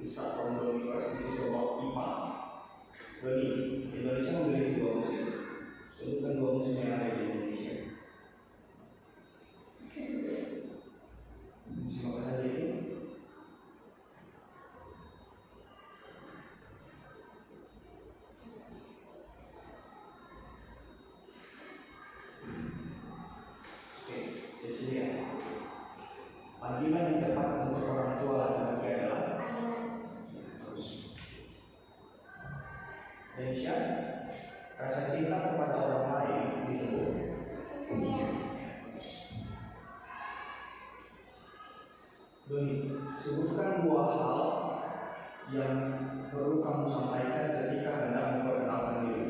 start from Doni first. This is about IPA. Doni, Indonesia memiliki dua musim. Sebutkan dua musim yang ada di Indonesia. Musim apa saja itu? Panggilan yang tepat untuk orang tua laki-laki adalah Indonesia. Rasa cinta kepada orang lain disebut Doni, sebutkan dua hal yang perlu kamu sampaikan ketika hendak memperkenalkan diri.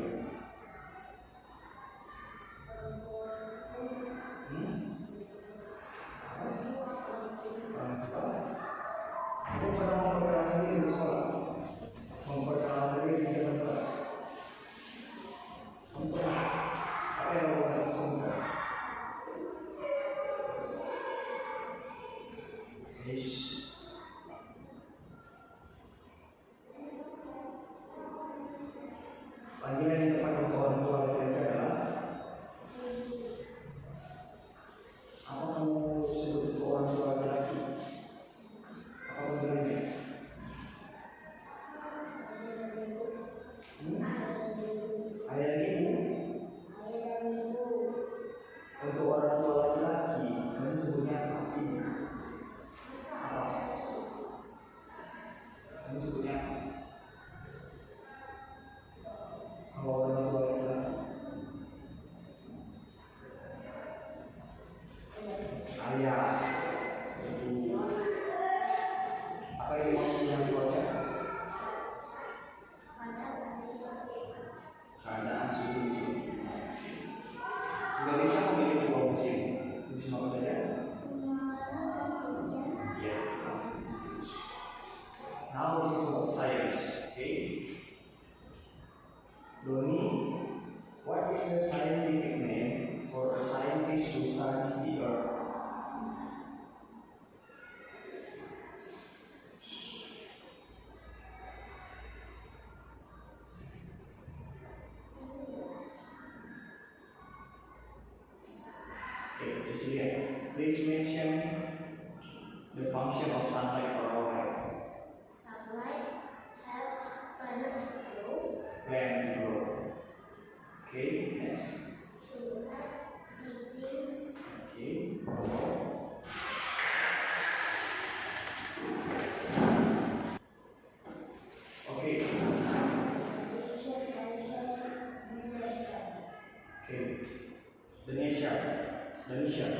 Panggilan yang tepat untuk orang tua laki-laki adalah apa kamu sebut untuk orang tua laki-laki? Apa panggilannya? Ayah dan ibu. Untuk orang tua laki-laki kamu sebutnya apa? Apa? Kamu sebutnya apa? Kalau orang tua laki-laki ayah, ibu. Apa yang dimaksud dengan cuaca? Keadaan suhu di sini. Indonesia memiliki dua musim. Musim apa saja? Ya. Now this is about science. Okay. Doni, what is the scientific name for a scientist who studies the Earth? Okay, Cecilia, please mention the function of sunlight for our life. Sunlight helps planet grow. Plant to grow. Okay, next. To have seedlings. Okay. Okay. Okay. Indonesia.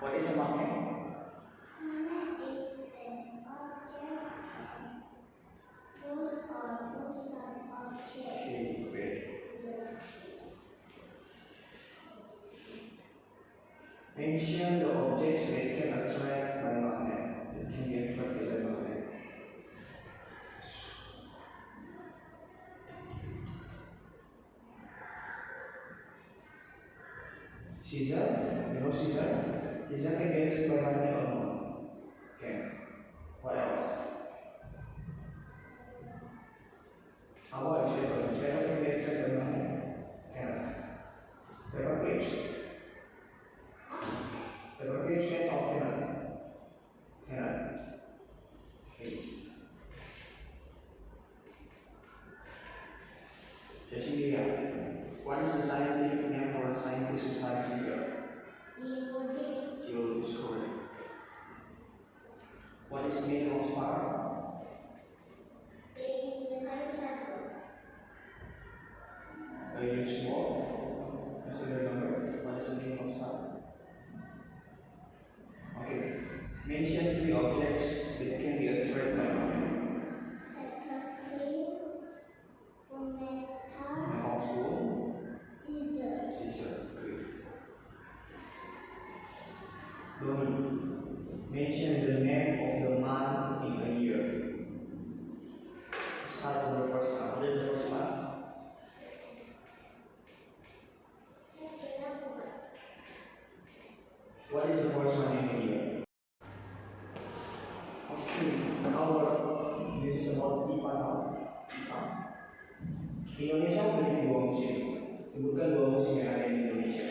What is a magnet? Magnet is an object whose or whose object. Okay, great. Mention the objects that can attract by magnet. That can be attracted by magnet. Scissor, you know scissor? Scissor can be attracted by magnet or not? Okay. What else? How about sweater? Sweater can be attracted by magnet. Cannot. Paper clips. Paper clips can or cannot? Cannot. Okay. Cecilia, what is the scientific name for a scientist who studies the Earth? Geologist. Geologist, correct. What is the meaning of star? In the science circle. A huge ball. I still remember. What is the meaning of star? Okay. Mention three objects that can be attracted by magnet. Metal spoon. Scissor. Great. Doni, mention the name of the month in a year. Start from the first one. What is the first one? What is the first one in a year? Okay, our Sebutkan dua musim yang ada di Indonesia.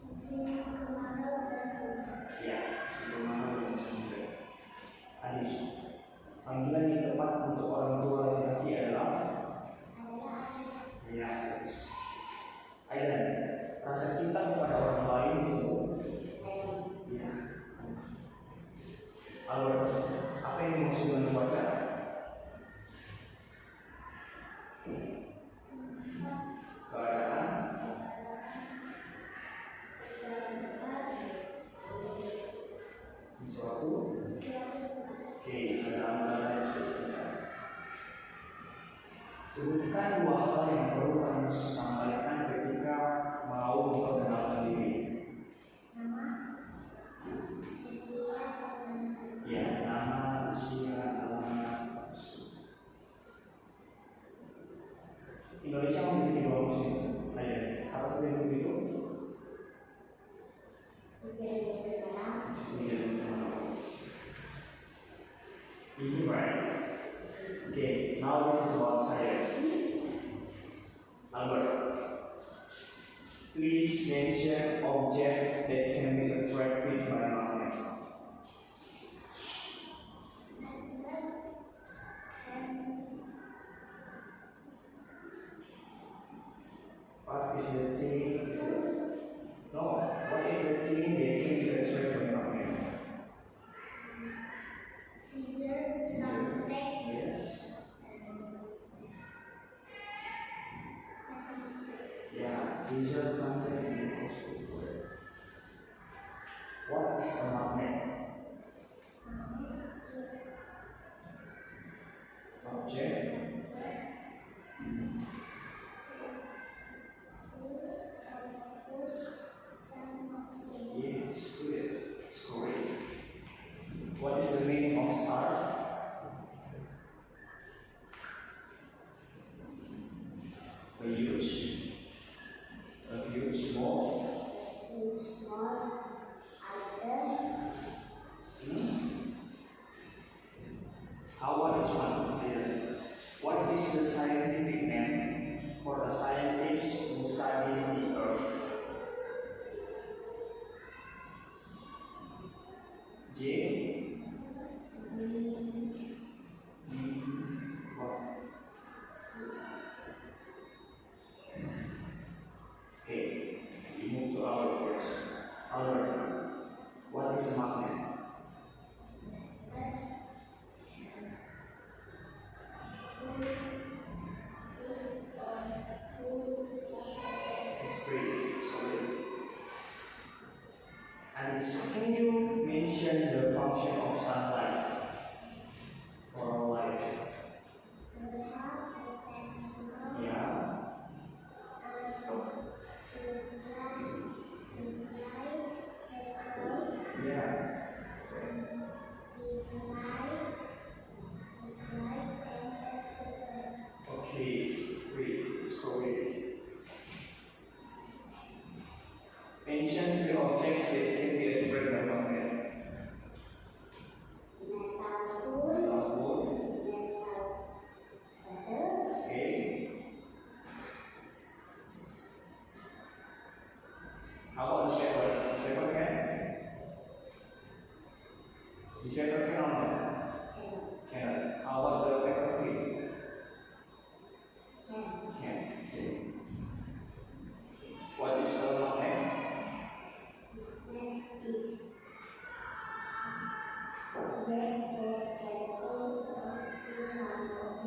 Musim kemarau dan hujan. Ya, musim kemarau dan musim hujan. Hadis. Panggilan yang tepat untuk orang tua laki-laki adalah ya, Aidan. Rasa cinta kepada orang lain disebut ya. Albert, apa yang dimaksud dengan cuaca? Keadaan sesuatu. Oke, keadaan dan sebagainya. Sebutkan dua hal yang perlu kamu sampaikan ketika mau memperkenalkan diri. Nama, usia, alamat. Ya, nama, usia, alamat. Indonesia memiliki dua musim. Ayo, apa tuh yang begitu? Hujan dan kemarau. Hujan dan kemarau. Easy, right? Okay, now this is about science. Albert, please mention object that can be attracted by magnet. What is the thing? No, what is the thing that can be attracted by magnet? Scissor, something. Yes. Yeah, scissor, something equals to wood. What is a magnet? Object. Yes, good. It's correct. What is the meaning of star? A huge ball. Small item. How about this one? Yes. What is the scientific name for a scientist who studies the earth? J. What? Okay, we move to our first. Albert, what is a magnet? Great, sorry. And can you mention the function of sunlight for our life? Yeah. Yeah. Okay, great. It's correct. Mention three objects that can be attracted by magnet. Metal spoon. Okay. How about the shepherd? Shepherd can? The shepherd can or not? Cannot. How about the pepper tree? Can. Okay. What is the magnet?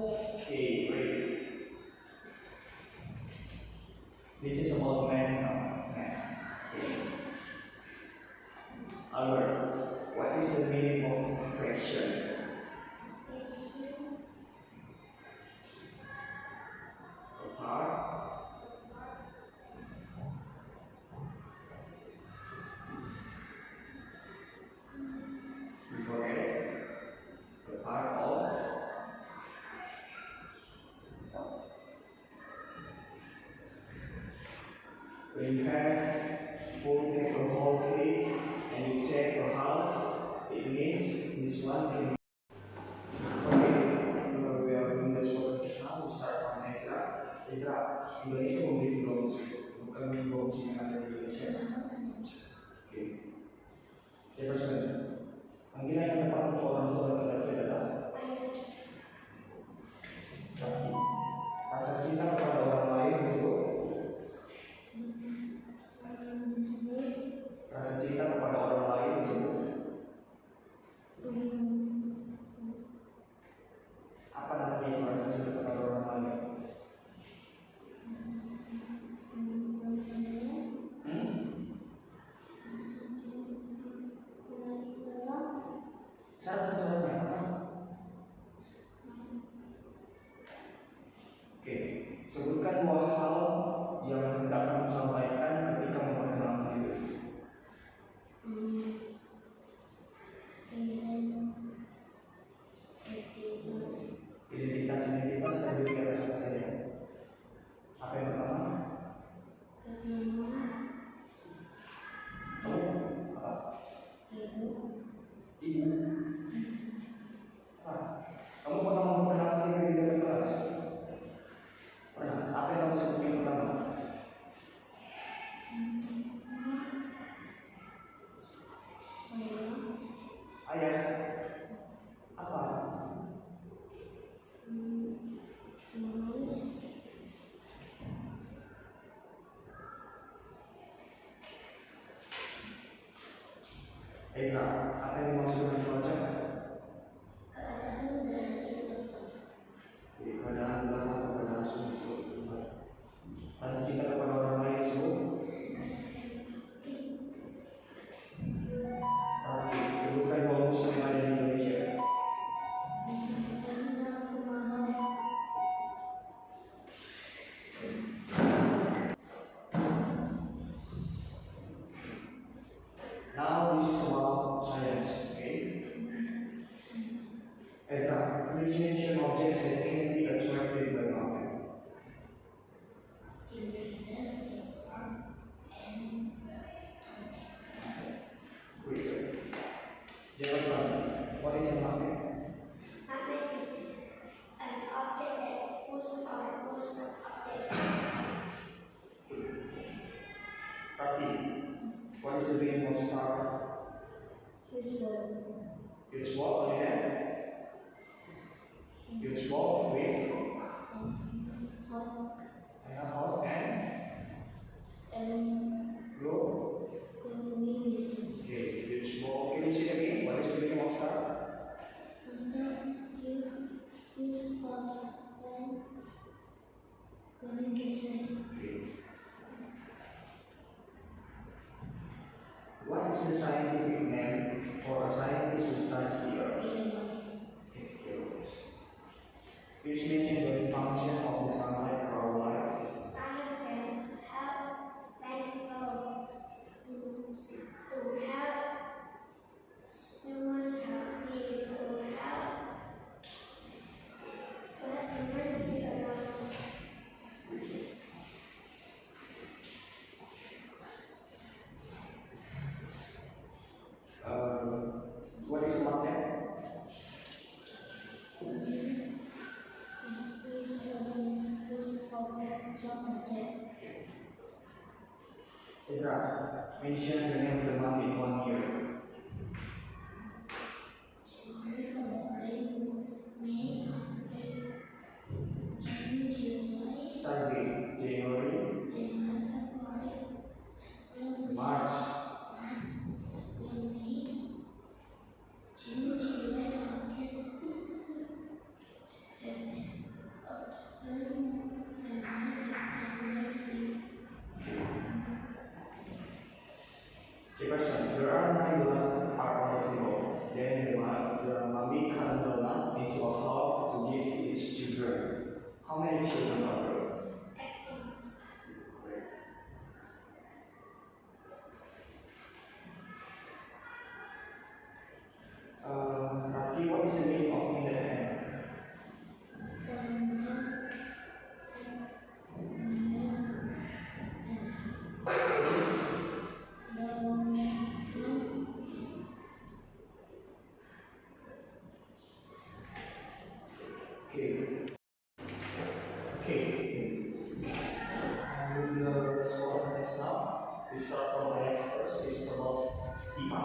Okay, great. This is about man now. Okay. Albert, what is the meaning of fraction? Apart. You forget the part of. When you have full cake or whole cake and you take a half, it means this one can. Okay, we are doing this one now. We start from Ezra. Ezra, Indonesia Indonesia? Oke. Jefferson. Panggilan yang tepat untuk orang tua laki-laki adalah Raffi. Rasa cinta kepada orang lain disebut rasa cinta kepada orang lain disebut apa namanya rasa cinta kepada orang lain? Syarat-syaratnya apa? Oke, sebutkan dua hal yang hendak kamu sampaikan ketika memperkenalkan diri. Identitas terdiri atas apa saja? Apa yang pertama? Apa? Ibu. Kamu pernah memperkenalkan diri di dalam kelas? Pernah. Apa yang kamu sebut yang pertama? Ayah. Apa? Eza, apa yang dimaksud dengan cuaca? Keadaan udara atau keadaan suhu. Rasa cinta kepada orang lain disebut Raffi. Sebutkan dua musim yang ada di Indonesia. Now this is about science, okay? Ezra, please mention objects that can be attracted by matter. Wait. Jefferson, what is a magnet? Magnet is an object that pulls or pulls an object. Raffi, what is the meaning of star? Huge ball. Huge ball, only that? Huge ball with hot and glow. Glowing disease. Okay, huge ball. Can you say it again? What is the meaning of star? Huge ball when glowing disease. Okay. What is the scientific name for a scientist who studies the Earth? Please mention the function of the sunlight for our life. Science can help natural to help humans healthy, to help emergency around. What is a magnet? Ezra, mention the name of the month in 1 year. Survey, January, March, Jefferson, there are 9 dollars are on the table. Then the mommy cut the nut into a half to give to its children. How many children are there? Raffi, what is the meaning of in the hand? Okay. Okay. start from ayat first. This is about IPA.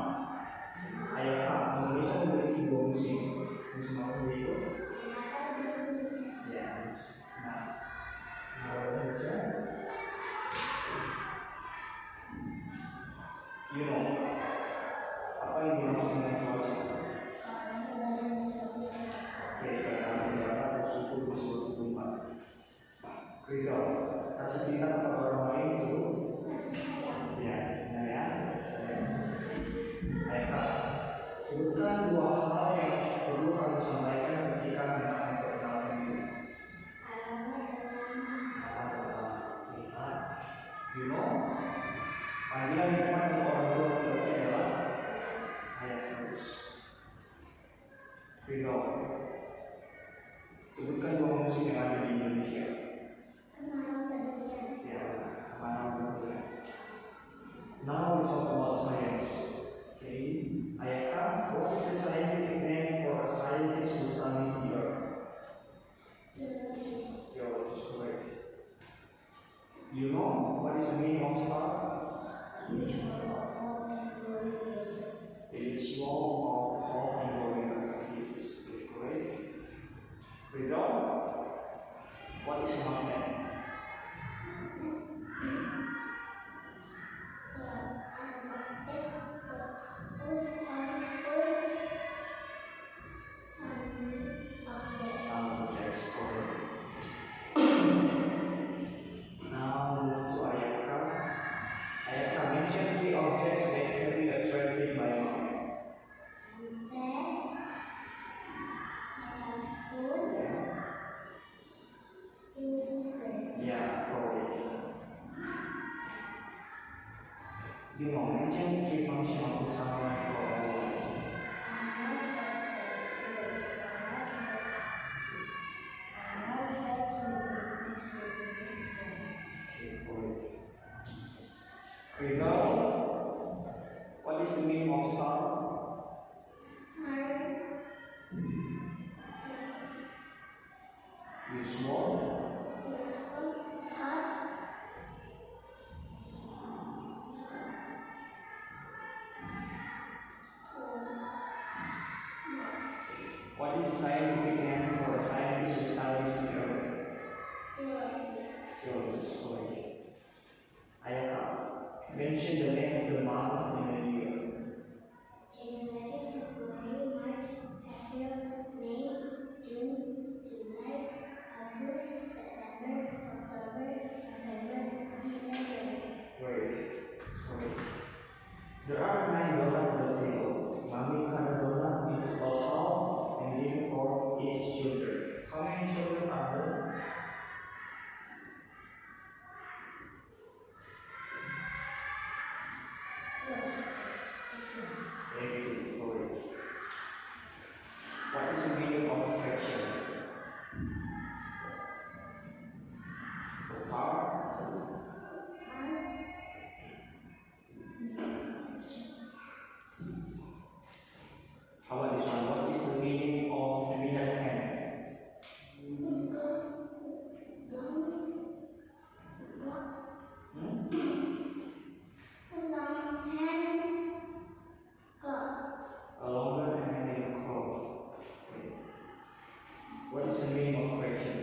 Ayat K. Indonesia memiliki dua musim. Musim apa itu? Ya, nah, hujan. You know, apa yang dimaksud dengan cuaca? Oke, karena udara bersuhu di seluruh tempat. Rizal, kasih cinta kepada orang lain sebelum? Ya, ya. Ayat K. Sebutkan dua hal yang perlu kamu sampaikan ketika hendak memperkenalkan diri. You know, panggilan hikmat untuk orang tua laki-laki adalah ayat terus. Rizal, sebutkan dua musim yang ada di Indonesia. Ya, kemarau dan hujan. Now we talk about science. Okay, ayat K. What is the scientific name for a scientist who studies the earth? Geologist, correct. You know what is the meaning of star? It is small of hot and glowing activities. Correct. Result. What is magnet? Some objects, correct. Now move to ayat K. Ayat K mention three objects that can be attracted by magnet. Yeah, correct. You know, mention three functions of the sunlight for our life. Result. What is the meaning of star? You small. What is the scientific name for a scientist who studies the earth? Geologist, correct. Ayat K. Mention the name of the month in a year. January, February, March, April, May, June, July, August, September, October, November, December. Great. Correct. There are 9 donuts on the table. Mommy cut a donut into a half and gave it for each children. How many children are there? What is the meaning of affection? How about this one? What is the meaning of feminine hand? A longer hand in a claw. Okay. What is the meaning of fraction?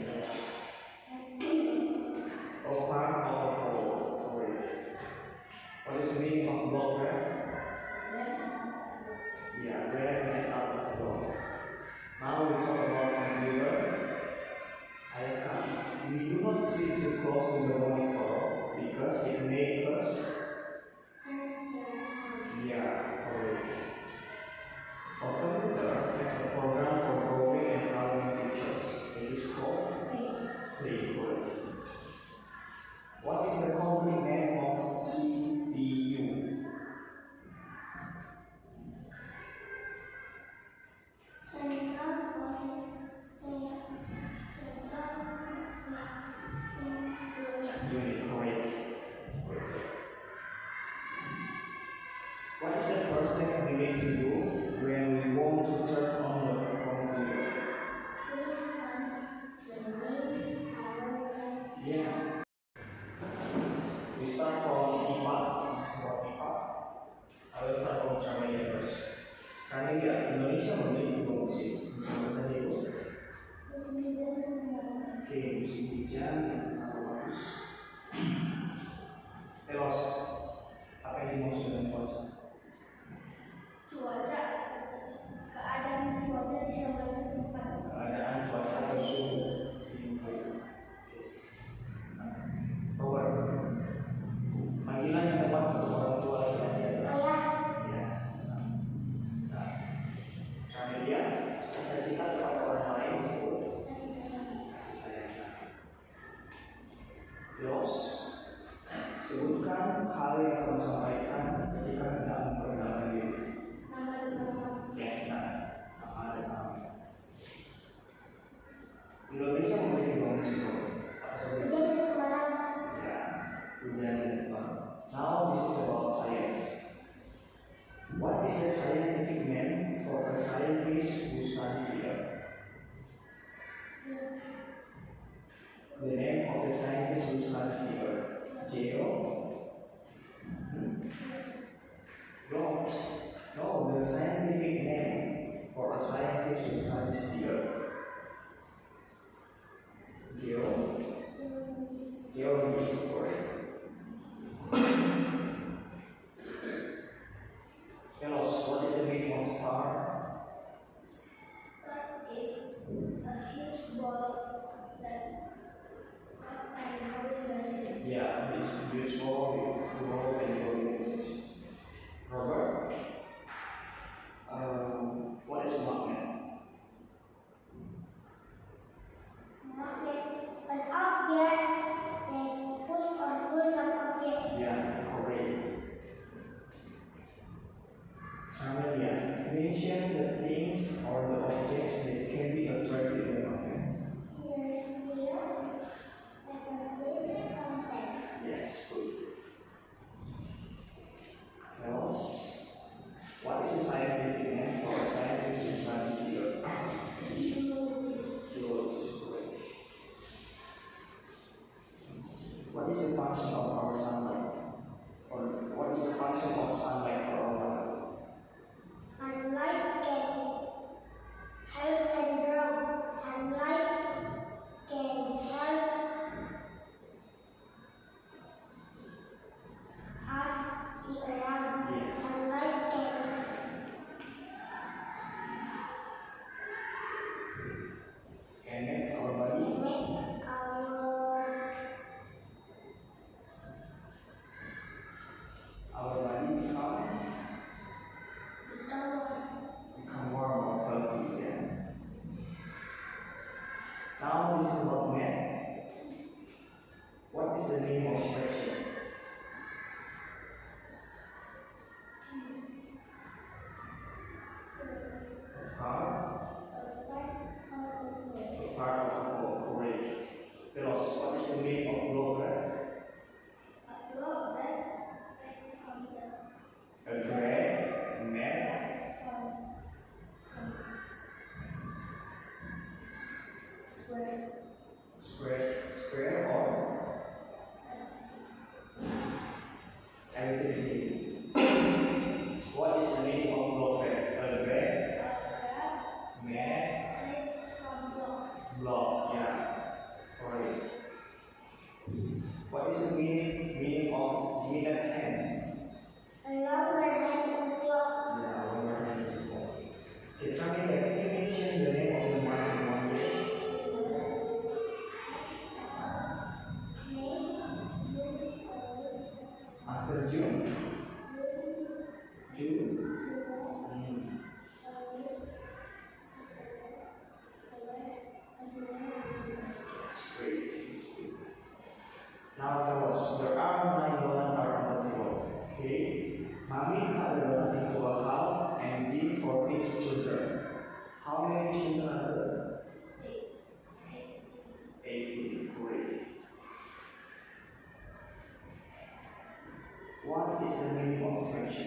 Or part of a whole. Correct. What is the meaning of blood red? Yeah, red and out of the blood. Now we talk about computer. We do not sit too close to the monitor because it makes us. Yeah, correct. A computer has a program for drawing and coloring pictures. It is called Playboy. What is the complete name of CPU? Unit, correct. What is the first thing we need to do when we want to turn on the computer? Yeah. We start from IPA. Indonesia memiliki dua musim. Musim apa tadi itu? musim hujan. Oke, musim hujan yang kenapa bagus? Elos, apa yang dimaksud dengan cuaca? Cuaca, keadaan cuaca di suatu tempat. Keadaan cuaca atau suhu. Robert, panggilan yang tepat untuk orang tua laki-laki adalah Ayah, ya. Nah, misalnya dia cita-cita kepada orang lain disebut kasih sayang. kasih sayang. Terus sebutkan hal yang kamu sampaikan ketika hendak memperkenalkan diri. Nama dan alamat. Ya, nah, nama dan alamat. Indonesia memiliki dua musim. Apa saja? Hujan dan kemarau. Ya, hujan dan kemarau. Now this is about science. What is the scientific name for a scientist who studies the earth? The name of the scientist who studies the earth. Geo? Globes? No, the scientific name for a scientist who studies the earth. Geo? Geology is correct. Tell us, what is the meaning of star? Star is a huge ball that and glowing gases. Yeah, it's useful with global and glowing gases. Robert, what is magnet? Magnet, an object that push or pull some object. Yeah, correct. Amelia, mention the things or the objects that can be attracted by magnet. Yes, good. Else, what is the scientific name for a scientist who studies the earth? Geologist, correct. What is the function of our sunlight? Or what is the function of sunlight for our life? Sunlight can help and grow. Sunlight can help us see around. Yes. Sunlight can And next, our body. make Our body become warm or healthy again. Now this is about men. What is the name of friction? Part of the whole, correct. Tell us, what is the meaning of blood? A gray man. Square or everything. What is the meaning of block? A gray man block. Yeah, correct. What is the meaning of minute hand? Yeah, longer hand. Okay, can you mention the name of the month in one day? After June? June? That's great. That's good. Now tell us, there are 9 donuts around the table. Okay? Mommy cut the donut into a half and give for each children. How many children are there? 18. Great. What is the meaning of friendship?